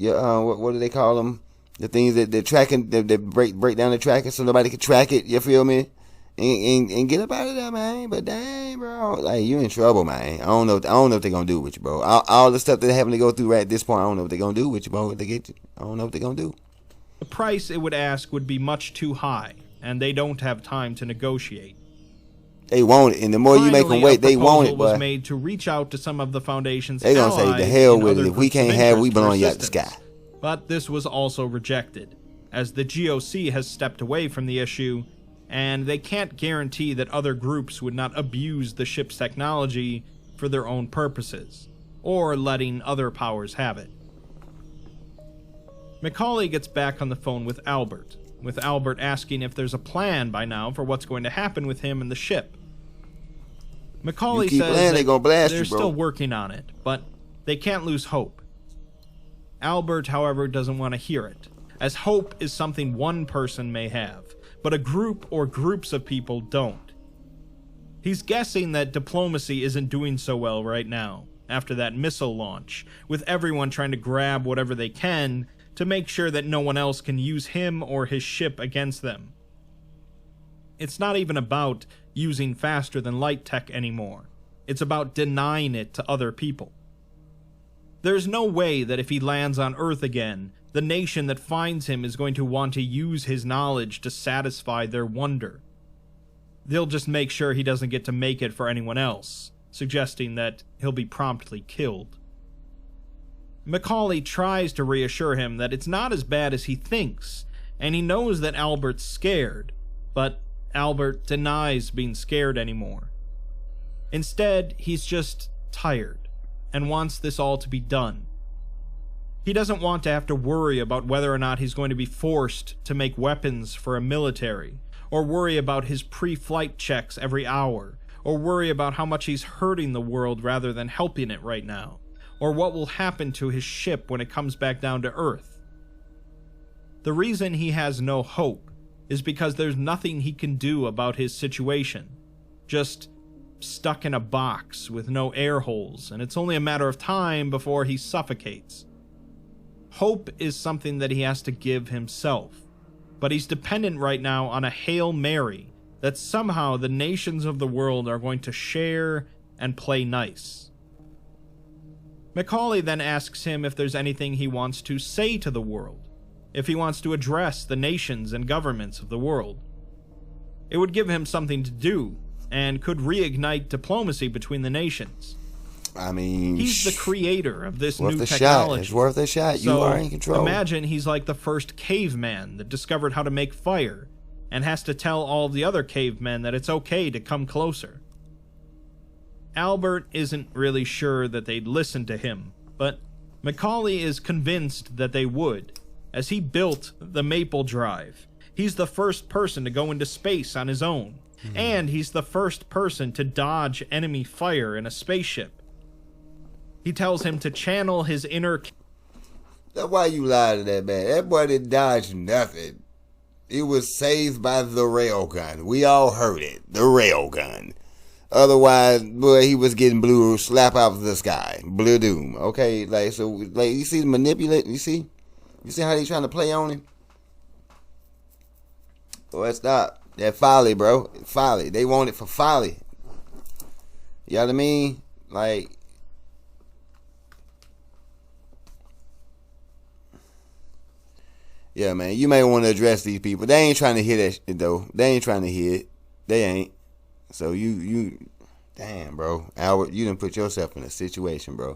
what do they call them? The things that they're tracking, that break down the tracker so nobody can track it. You feel me? And get up out of there, man. But dang, bro, like you in trouble, man. I don't know what they're gonna do with you, bro. All the stuff that they're having to go through right at this point, I don't know what they're gonna do with you, bro. If they get you, I don't know what they're gonna do. The price it would ask would be much too high, and they don't have time to negotiate. They want it, and the more you make them wait, they want it, was boy. made to reach out to some of the Foundation's They gonna say, the hell with it. If we can't have it, we belong out the sky. But this was also rejected, as the GOC has stepped away from the issue, and they can't guarantee that other groups would not abuse the ship's technology for their own purposes, or letting other powers have it. Macaulay gets back on the phone with Albert asking if there's a plan by now for what's going to happen with him and the ship. Macaulay says they're still working on it, but they can't lose hope. Albert, however, doesn't want to hear it, as hope is something one person may have, but a group or groups of people don't. He's guessing that diplomacy isn't doing so well right now, after that missile launch, with everyone trying to grab whatever they can to make sure that no one else can use him or his ship against them. It's not even about using faster than light tech anymore. It's about denying it to other people. There's no way that if he lands on Earth again, the nation that finds him is going to want to use his knowledge to satisfy their wonder. They'll just make sure he doesn't get to make it for anyone else, suggesting that he'll be promptly killed. Macaulay tries to reassure him that it's not as bad as he thinks, and he knows that Albert's scared, but Albert denies being scared anymore. Instead, he's just tired, and wants this all to be done. He doesn't want to have to worry about whether or not he's going to be forced to make weapons for a military, or worry about his pre-flight checks every hour, or worry about how much he's hurting the world rather than helping it right now, or what will happen to his ship when it comes back down to Earth. The reason he has no hope is because there's nothing he can do about his situation. Just stuck in a box with no air holes, and it's only a matter of time before he suffocates. Hope is something that he has to give himself, but he's dependent right now on a Hail Mary that somehow the nations of the world are going to share and play nice. Macaulay then asks him if there's anything he wants to say to the world, if he wants to address the nations and governments of the world. It would give him something to do, and could reignite diplomacy between the nations. I mean, he's the creator of this new technology. Shot. It's worth a shot. You are in control. Imagine he's like the first caveman that discovered how to make fire, and has to tell all the other cavemen that it's okay to come closer. Albert isn't really sure that they'd listen to him, but Macaulay is convinced that they would, as he built the Maple Drive. He's the first person to go into space on his own, and he's the first person to dodge enemy fire in a spaceship. He tells him to channel his inner That's why you lied to that man. That boy didn't dodge nothing. It was saved by the railgun. We all heard it. The railgun. Otherwise, boy, he was getting blew slap out of the sky. Blue doom. Okay, like, so, like, you see the manipulate? You see how they trying to play on him? Boy, stop. That folly, bro. Folly. They want it for folly. You know what I mean? Like, yeah, man. You may want to address these people. They ain't trying to hear that shit, though. They ain't trying to hear it. They ain't. So damn, bro. Albert, you done put yourself in a situation, bro.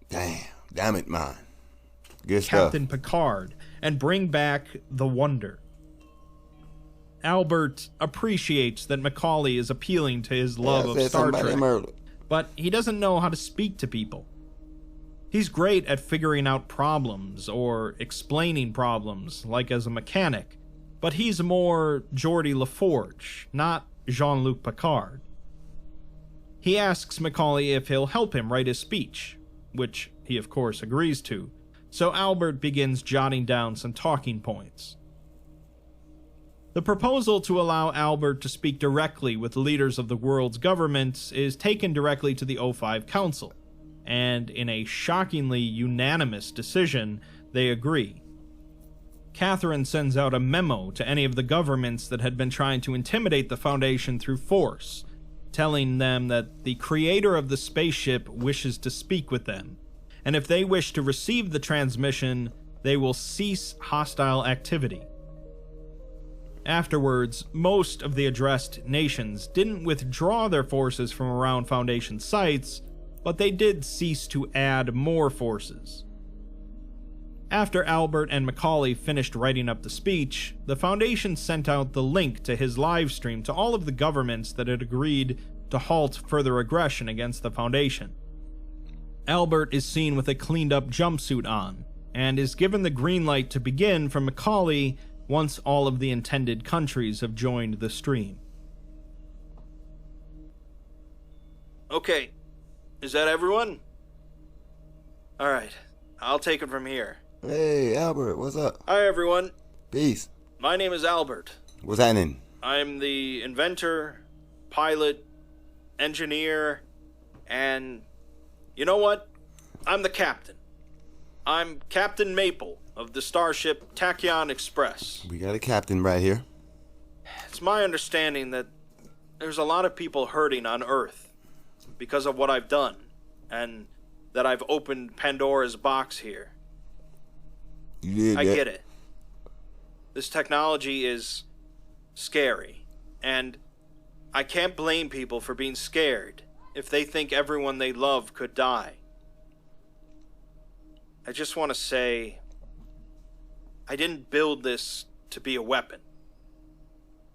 Damn it, man. Good stuff. Captain Picard and bring back the Wonder. Albert appreciates that Macaulay is appealing to his love of Star Trek, but he doesn't know how to speak to people. He's great at figuring out problems or explaining problems, like as a mechanic, but he's more Geordi LaForge, not Jean-Luc Picard. He asks Macaulay if he'll help him write his speech, which he of course agrees to, so Albert begins jotting down some talking points. The proposal to allow Albert to speak directly with leaders of the world's governments is taken directly to the O5 Council, and in a shockingly unanimous decision, they agree. Catherine sends out a memo to any of the governments that had been trying to intimidate the Foundation through force, telling them that the creator of the spaceship wishes to speak with them, and if they wish to receive the transmission, they will cease hostile activity. Afterwards, most of the addressed nations didn't withdraw their forces from around Foundation sites, but they did cease to add more forces. After Albert and Macaulay finished writing up the speech, the Foundation sent out the link to his live stream to all of the governments that had agreed to halt further aggression against the Foundation. Albert is seen with a cleaned-up jumpsuit on, and is given the green light to begin from Macaulay once all of the intended countries have joined the stream. Okay, is that everyone? Alright, I'll take it from here. Hey, Albert, what's up? Hi, everyone. Peace. My name is Albert. What's happening? I'm the inventor, pilot, engineer, and you know what? I'm the captain. I'm Captain Maple of the starship Tachyon Express. We got a captain right here. It's my understanding that there's a lot of people hurting on Earth because of what I've done, and that I've opened Pandora's box here. You did that. I get it. This technology is scary, and I can't blame people for being scared if they think everyone they love could die. I just want to say, I didn't build this to be a weapon.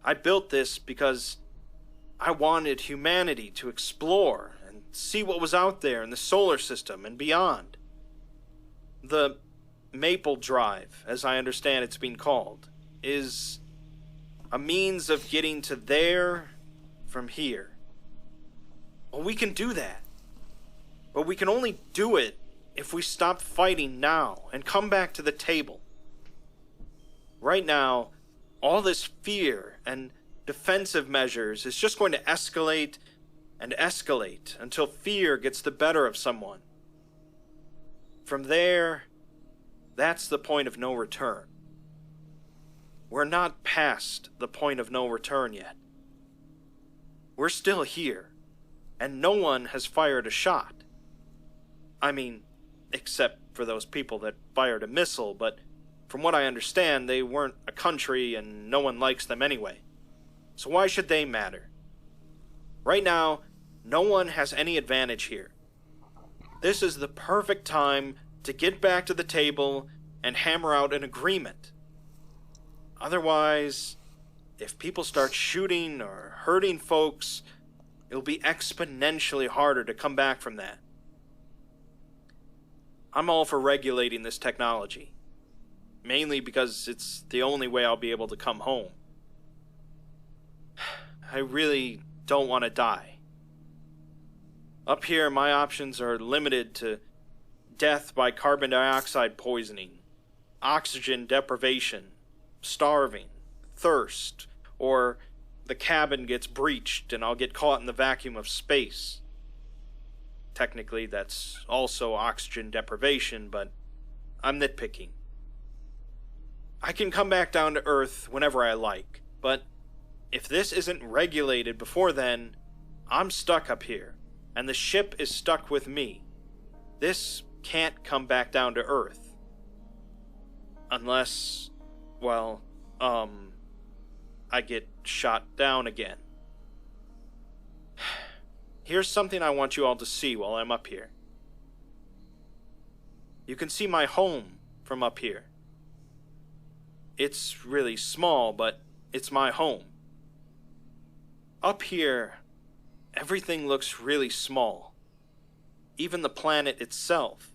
I built this because I wanted humanity to explore and see what was out there in the solar system and beyond. The Maple Drive, as I understand it's been called, is a means of getting to there from here. Well, we can do that, but we can only do it if we stop fighting now and come back to the table. Right now, all this fear and defensive measures is just going to escalate and escalate until fear gets the better of someone. From there, that's the point of no return. We're not past the point of no return yet. We're still here, and no one has fired a shot. I mean, except for those people that fired a missile, but from what I understand, they weren't a country and no one likes them anyway. So why should they matter? Right now, no one has any advantage here. This is the perfect time to get back to the table and hammer out an agreement. Otherwise, if people start shooting or hurting folks, it'll be exponentially harder to come back from that. I'm all for regulating this technology, mainly because it's the only way I'll be able to come home. I really don't want to die. Up here, my options are limited to death by carbon dioxide poisoning, oxygen deprivation, starving, thirst, or the cabin gets breached and I'll get caught in the vacuum of space. Technically, that's also oxygen deprivation, but I'm nitpicking. I can come back down to Earth whenever I like, but if this isn't regulated before then, I'm stuck up here, and the ship is stuck with me. This can't come back down to Earth. Unless, well, I get shot down again. Here's something I want you all to see while I'm up here. You can see my home from up here. It's really small, but it's my home. Up here, everything looks really small. Even the planet itself.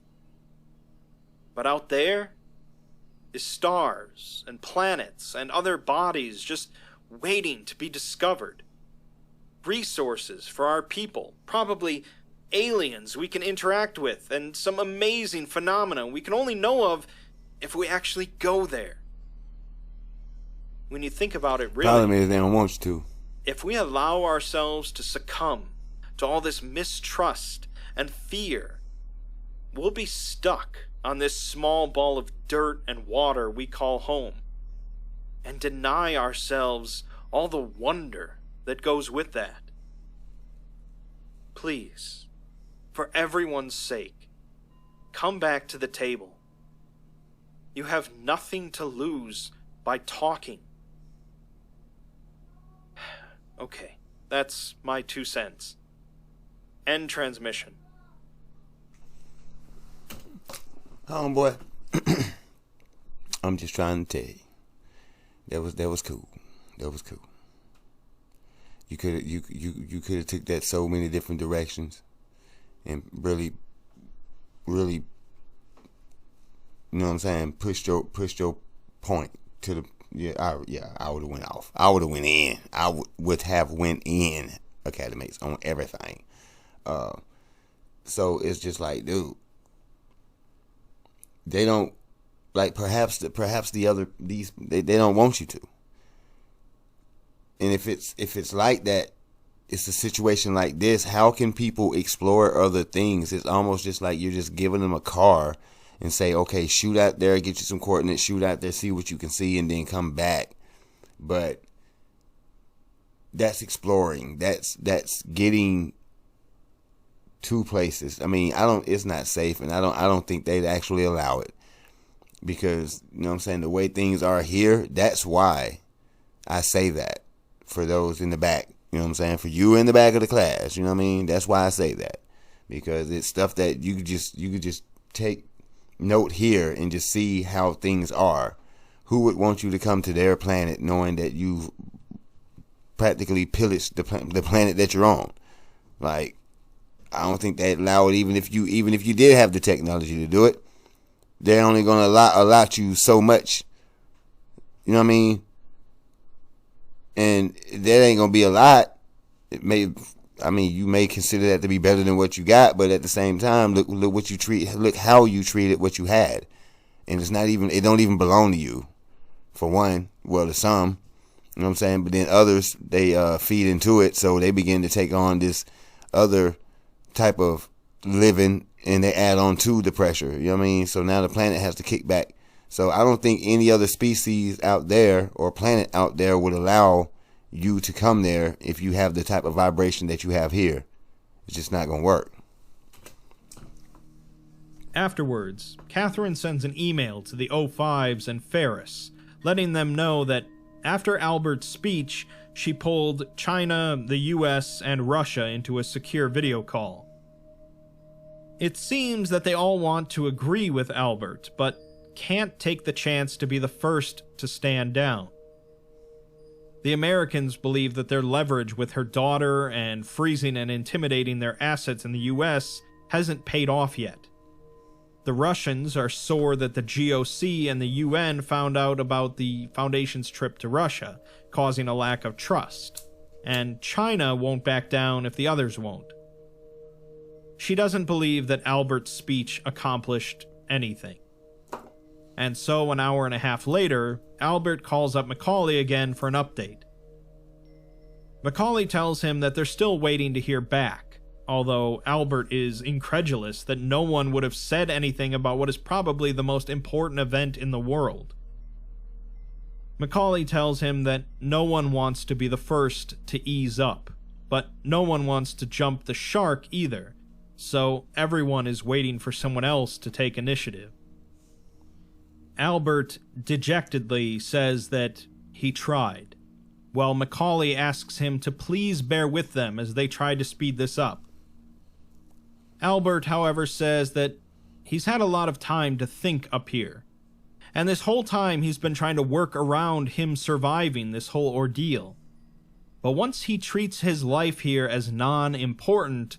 But out there is stars and planets and other bodies just waiting to be discovered. Resources for our people, probably aliens we can interact with, and some amazing phenomena we can only know of if we actually go there. When you think about it, really, Problem is they don't want you to. if we allow ourselves to succumb to all this mistrust and fear, we'll be stuck on this small ball of dirt and water we call home, and deny ourselves all the wonder that goes with that. Please, for everyone's sake, come back to the table. You have nothing to lose by talking. Okay, that's my 2 cents. End transmission. Homeboy, I'm just trying to tell you, that was cool. That was cool. You could have took that so many different directions, and really, you know what I'm saying, pushed your point to the I would have went off. I would have went in. I would have went in, Academates, on everything. So it's just like, dude, they don't, like, perhaps the other, they don't want you to. And if it's like that, it's a situation like this, how can people explore other things? It's almost just like you're just giving them a car and say, okay, shoot out there, get you some coordinates, shoot out there, see what you can see, and then come back. But that's exploring. That's getting to places. I mean, it's not safe, and I don't think they'd actually allow it. Because, you know what I'm saying, the way things are here, that's why I say that. For those in the back, you know what I'm saying? For you in the back of the class, you know what I mean? That's why I say that. Because it's stuff that you could just take note here and just see how things are. Who would want you to come to their planet knowing that you've practically pillaged the planet that you're on? Like, I don't think they'd allow it, even if you did have the technology to do it. They're only going to allot you so much. You know what I mean? And that ain't going to be a lot. You may consider that to be better than what you got, but at the same time, look how you treated what you had. And it don't even belong to you. For one, well, to some, you know what I'm saying? But then others, they feed into it, so they begin to take on this other type of living, and they add on to the pressure. You know what I mean? So now the planet has to kick back. So I don't think any other species out there or planet out there would allow you to come there if you have the type of vibration that you have here. It's just not going to work. Afterwards, Catherine sends an email to the O5s and Ferris, letting them know that after Albert's speech, she pulled China, the US, and Russia into a secure video call. It seems that they all want to agree with Albert, but can't take the chance to be the first to stand down. The Americans believe that their leverage with her daughter and freezing and intimidating their assets in the US hasn't paid off yet. The Russians are sore that the GOC and the UN found out about the Foundation's trip to Russia, causing a lack of trust. And China won't back down if the others won't. she doesn't believe that Albert's speech accomplished anything. And so an hour and a half later, Albert calls up Macaulay again for an update. Macaulay tells him that they're still waiting to hear back, although Albert is incredulous that no one would have said anything about what is probably the most important event in the world. Macaulay tells him that no one wants to be the first to ease up, but no one wants to jump the shark either, so everyone is waiting for someone else to take initiative. Albert dejectedly says that he tried, while Macaulay asks him to please bear with them as they try to speed this up. Albert, however, says that he's had a lot of time to think up here, and this whole time he's been trying to work around him surviving this whole ordeal. But once he treats his life here as non-important,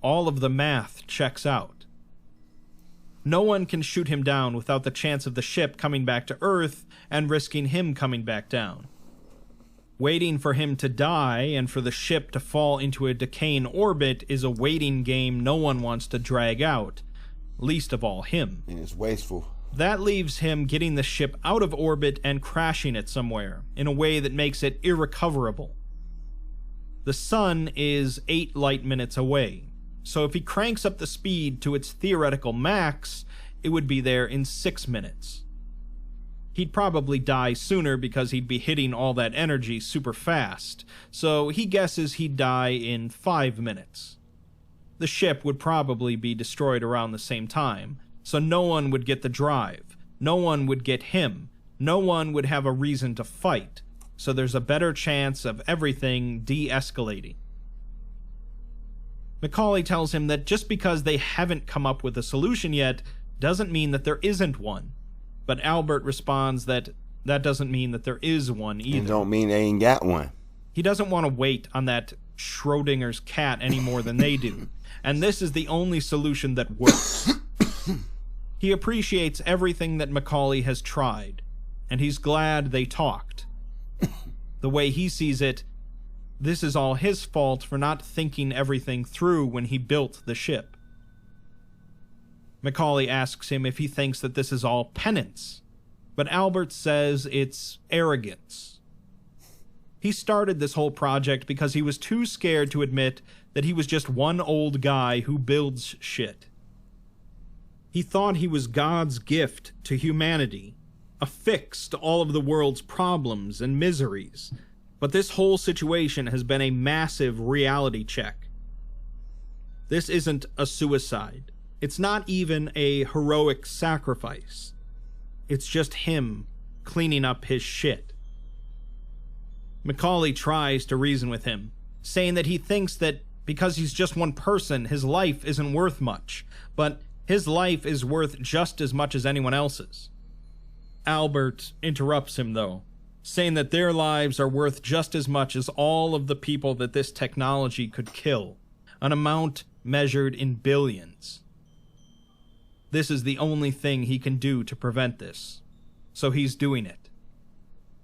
all of the math checks out. No one can shoot him down without the chance of the ship coming back to Earth and risking him coming back down. Waiting for him to die and for the ship to fall into a decaying orbit is a waiting game no one wants to drag out, least of all him. And it's wasteful. That leaves him getting the ship out of orbit and crashing it somewhere, in a way that makes it irrecoverable. The sun is 8 light minutes away, so if he cranks up the speed to its theoretical max, it would be there in 6 minutes. He'd probably die sooner because he'd be hitting all that energy super fast, so he guesses he'd die in 5 minutes. The ship would probably be destroyed around the same time, so no one would get the drive, no one would get him, no one would have a reason to fight, so there's a better chance of everything de-escalating. Macaulay tells him that just because they haven't come up with a solution yet doesn't mean that there isn't one. But Albert responds that that doesn't mean that there is one either. And don't mean they ain't got one. He doesn't want to wait on that Schrodinger's cat any more than they do. And this is the only solution that works. He appreciates everything that Macaulay has tried, and he's glad they talked. The way he sees it, this is all his fault for not thinking everything through when he built the ship. Macaulay asks him if he thinks that this is all penance, but Albert says it's arrogance. He started this whole project because he was too scared to admit that he was just one old guy who builds shit. He thought he was God's gift to humanity, a fix to all of the world's problems and miseries, but this whole situation has been a massive reality check. This isn't a suicide. It's not even a heroic sacrifice. It's just him cleaning up his shit. Macaulay tries to reason with him, saying that he thinks that because he's just one person, his life isn't worth much, but his life is worth just as much as anyone else's. Albert interrupts him, though, saying that their lives are worth just as much as all of the people that this technology could kill, an amount measured in billions. This is the only thing he can do to prevent this, so he's doing it.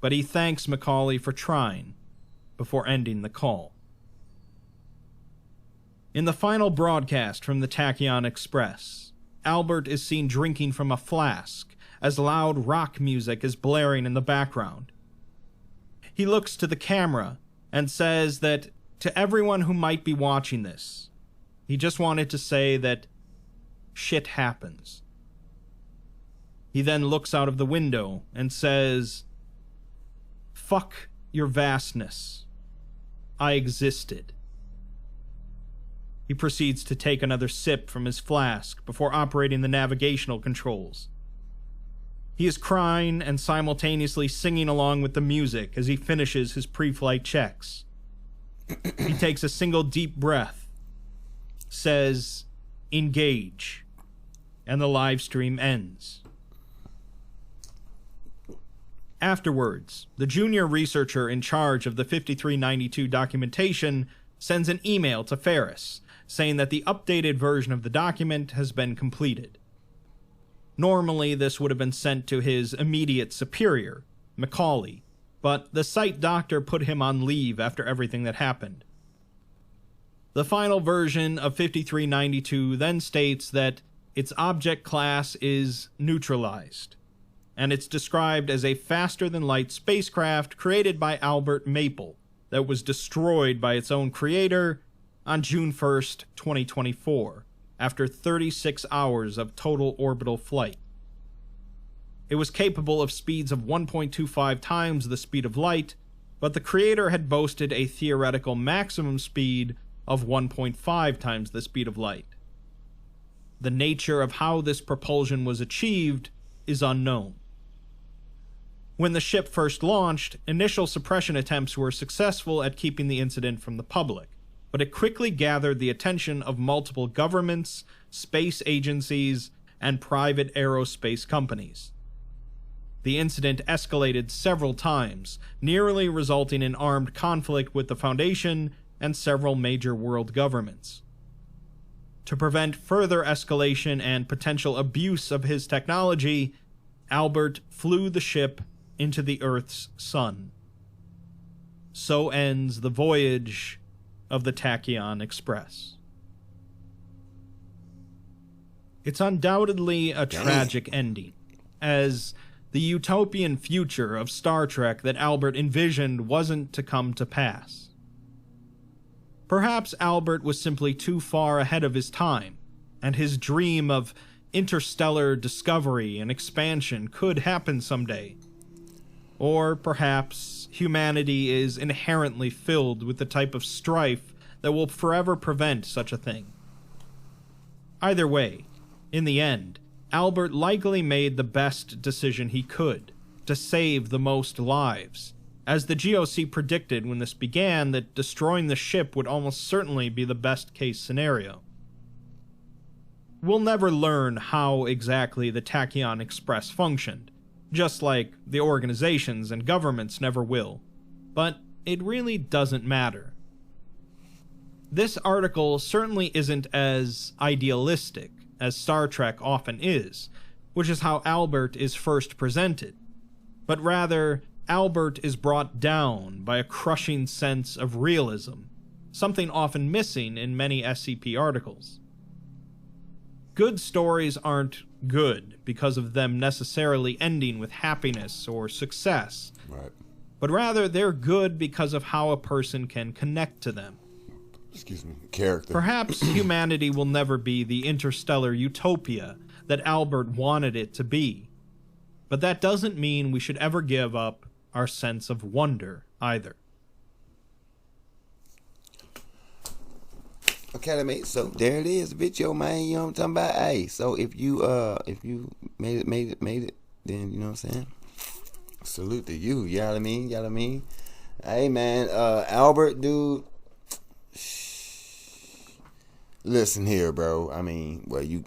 But he thanks Macaulay for trying before ending the call. In the final broadcast from the Tachyon Express, Albert is seen drinking from a flask as loud rock music is blaring in the background. He looks to the camera and says that to everyone who might be watching this, he just wanted to say that shit happens. He then looks out of the window and says, "Fuck your vastness. I existed." He proceeds to take another sip from his flask before operating the navigational controls. He is crying and simultaneously singing along with the music as he finishes his pre-flight checks. He takes a single deep breath, says, "Engage," and the live stream ends. Afterwards, the junior researcher in charge of the 5392 documentation sends an email to Ferris, saying that the updated version of the document has been completed. Normally, this would have been sent to his immediate superior, Macaulay, but the site doctor put him on leave after everything that happened. The final version of 5392 then states that its object class is neutralized, and it's described as a faster-than-light spacecraft created by Albert Maple that was destroyed by its own creator on June 1st, 2024, after 36 hours of total orbital flight. It was capable of speeds of 1.25 times the speed of light, but the creator had boasted a theoretical maximum speed of 1.5 times the speed of light. The nature of how this propulsion was achieved is unknown. When the ship first launched, initial suppression attempts were successful at keeping the incident from the public, but it quickly gathered the attention of multiple governments, space agencies, and private aerospace companies. The incident escalated several times, nearly resulting in armed conflict with the Foundation and several major world governments. To prevent further escalation and potential abuse of his technology, Albert flew the ship into the Earth's sun. So ends the voyage of the Tachyon Express. It's undoubtedly a tragic ending, as the utopian future of Star Trek that Albert envisioned wasn't to come to pass. Perhaps Albert was simply too far ahead of his time, and his dream of interstellar discovery and expansion could happen someday. Or perhaps humanity is inherently filled with the type of strife that will forever prevent such a thing. Either way, in the end, Albert likely made the best decision he could, to save the most lives, as the GOC predicted when this began that destroying the ship would almost certainly be the best-case scenario. We'll never learn how exactly the Tachyon Express functioned, just like the organizations and governments never will, but it really doesn't matter. This article certainly isn't as idealistic as Star Trek often is, which is how Albert is first presented, but rather Albert is brought down by a crushing sense of realism, something often missing in many SCP articles. Good stories aren't good because of them necessarily ending with happiness or success, Right. but rather they're good because of how a person can connect to them. Character. Perhaps humanity will never be the interstellar utopia that Albert wanted it to be, but that doesn't mean we should ever give up our sense of wonder either. Okay, mate. So there it is, video, man. You know what I'm talking about? Hey, so if you made it, then you know what I'm saying? Salute to you. You know what I mean? You know what I mean? Hey, man. Albert, dude. Listen here, bro. I mean, well, you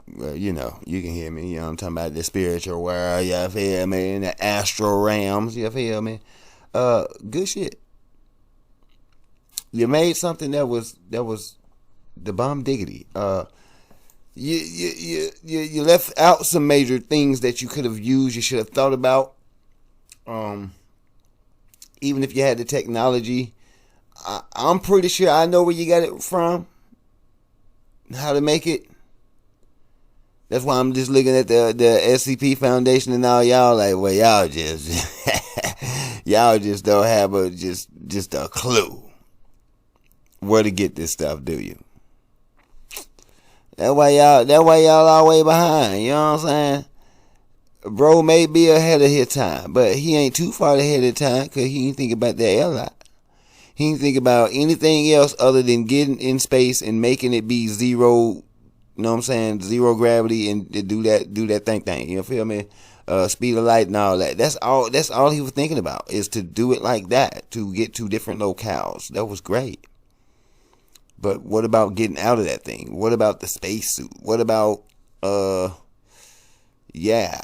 know, you can hear me. You know what I'm talking about? The spiritual world, you feel me? The astral realms, you feel me? Good shit. You made something that was the bomb diggity. You left out some major things that you could have used. You should have thought about. Even if you had the technology, I'm pretty sure I know where you got it from. How to make it. That's why I'm just looking at the SCP Foundation and all y'all like, well, y'all just y'all just don't have just a clue where to get this stuff, do you? That why y'all all way behind, you know what I'm saying? Bro may be ahead of his time, but he ain't too far ahead of time because he ain't think about that a lot. He didn't think about anything else other than getting in space and making it be zero, you know what I'm saying, zero gravity and do that thing. You feel me? Speed of light and all that. That's all he was thinking about, is to do it like that, to get to different locales. That was great. But what about getting out of that thing? What about the spacesuit? What about yeah,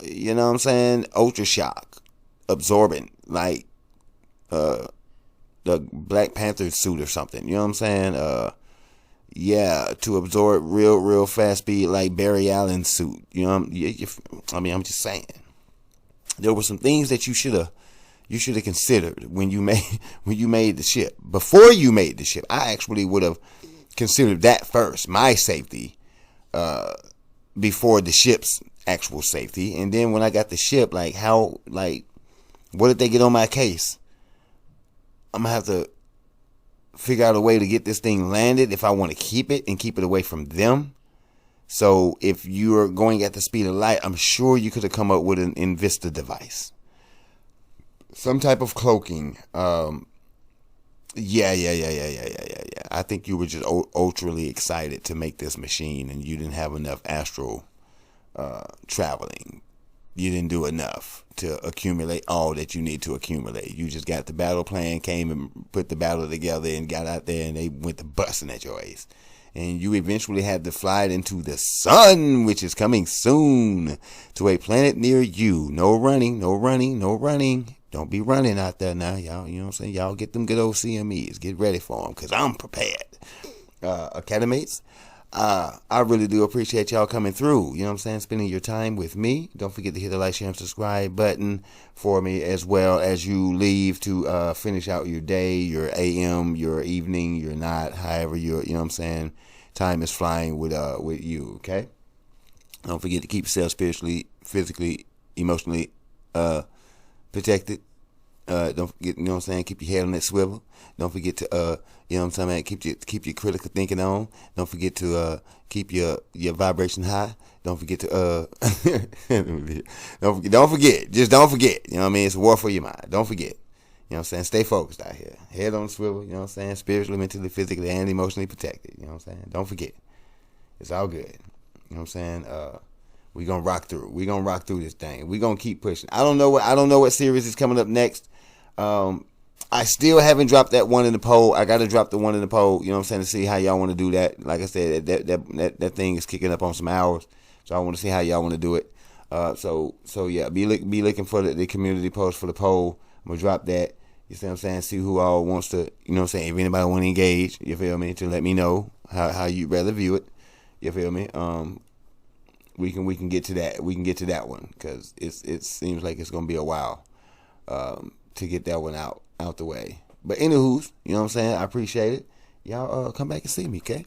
you know what I'm saying? Ultra shock, absorbent, like the Black Panther suit or something, you know what I'm saying? Yeah, to absorb real fast speed like Barry Allen's suit, you know. I mean, I'm just saying, there were some things that you should have considered when you made the ship. Before you made the ship, I actually would have consider that first, my safety, before the ship's actual safety. And then when I got the ship, like, what if they get on my case? I'm gonna have to figure out a way to get this thing landed if I want to keep it and keep it away from them. So if you're going at the speed of light, I'm sure you could have come up with an Invista device, some type of cloaking. Yeah. I think you were just ultraly excited to make this machine, and you didn't have enough astral traveling. You didn't do enough to accumulate all that you need to accumulate. You just got the battle plan, came and put the battle together, and got out there, and they went to busting at your ass. And you eventually had to fly it into the sun, which is coming soon, to a planet near you. No running. Don't be running out there now, y'all. You know what I'm saying? Y'all get them good old CMEs. Get ready for them, because I'm prepared. Academates, I really do appreciate y'all coming through. You know what I'm saying? Spending your time with me. Don't forget to hit the like, share, and subscribe button for me, as well as you leave to finish out your day, your AM, your evening, your night, however you know what I'm saying? Time is flying with you, okay? Don't forget to keep yourself spiritually, physically, emotionally protected. Don't forget, you know what I'm saying, keep your head on that swivel. Don't forget to you know what I'm saying, keep your critical thinking on. Don't forget to keep your vibration high. Don't forget to don't forget, just don't forget. You know what I mean? It's a war for your mind. Don't forget. You know what I'm saying? Stay focused out here. Head on the swivel, you know what I'm saying? Spiritually, mentally, physically, and emotionally protected. You know what I'm saying? Don't forget. It's all good. You know what I'm saying? We're gonna rock through. We're gonna rock through this thing. We're gonna keep pushing. I don't know what series is coming up next. I still haven't dropped that one in the poll. I gotta drop the one in the poll, you know what I'm saying, to see how y'all want to do that. Like I said, that thing is kicking up on some hours. So I want to see how y'all want to do it. So yeah, be looking for the community post for the poll. I'm gonna drop that. You see what I'm saying? See who all wants to, you know what I'm saying, if anybody want to engage, you feel me, to let me know how you'd rather view it. You feel me? We can get to that. We can get to that one, because it seems like it's gonna be a while to get that one out the way. But anywho's, you know what I'm saying? I appreciate it. Y'all come back and see me, okay?